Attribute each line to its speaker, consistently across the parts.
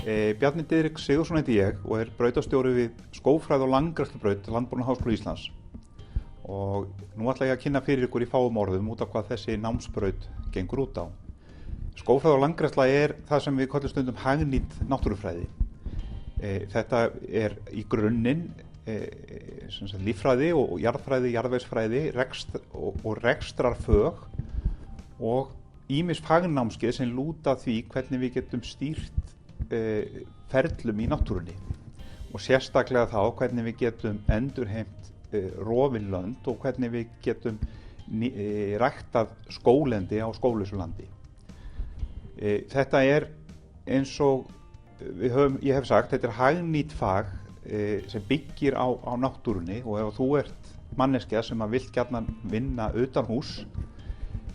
Speaker 1: Bjarni Diðrik Sigurðsson heiti ég og brautastjóri við skógfræði- og landgræðslubraut Landbúnaðarháskóla Íslands. Og nú ætla ég að kynna fyrir ykkur í fáum orðum út af hvað þessi námsbraut gengur út á. Skógfræði og landgræðsla það sem við köllum stundum hagnýt náttúrufræði. Þetta í grunninn líffræði og jarðfræði, jarðvegsfræði og rekstrarfög og ýmis fagnámskeið sem lúta því hvernig við getum stýrt ferlum í náttúrunni og sérstaklega þá hvernig við getum endurheimt rofin lönd og hvernig við getum ræktað skóglendi á skóglausu landi. Þetta eins og ég hef sagt, þetta hagnýtt fag sem byggir á náttúrunni, og ef þú ert manneskja sem vilt gjarnan vinna utan hús,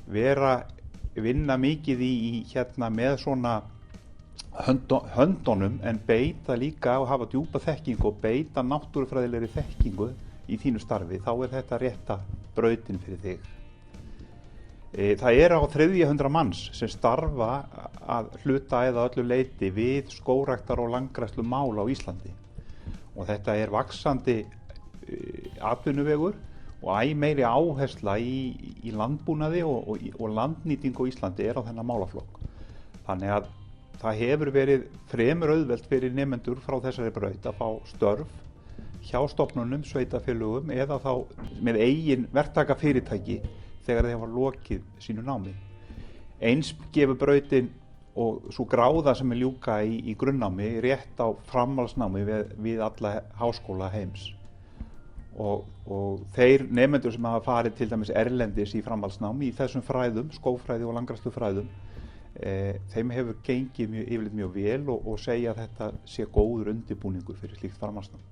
Speaker 1: vinna mikið með svona höndunum en beita líka og hafa djúpa þekkingu og beita náttúrufræðilegri þekkingu í þínu starfi, þá þetta rétta brautin fyrir þig. Það á 300 manns sem starfa að hluta eða öllu leyti við skógræktar- og landgræðslumál á Íslandi. Og þetta vaxandi atvinnuvegur og æ meiri áhersla í landbúnaði og landnýtingu á Íslandi á þennan málaflokk. Þannig að það hefur verið fremur auðvelt fyrir nemendur frá þessari braut að fá störf hjá stofnunum, sveitarfélögum eða þá með eigin verktakafyrirtæki þegar þeir hafa lokið sínu námi. Eins gefur brautin og sú gráða sem ljúka í grunnnámi rétt á framhaldsnámi við alla háskóla heims. Og þeir nemendur sem hafa farið til dæmis erlendis í framhaldsnámi í þessum fræðum, skógfræði og landgræðslufræðum, þeim hefur gengið yfirleitt mjög vel og segja að þetta sé góður undirbúningur fyrir slíkt framhaldsnám.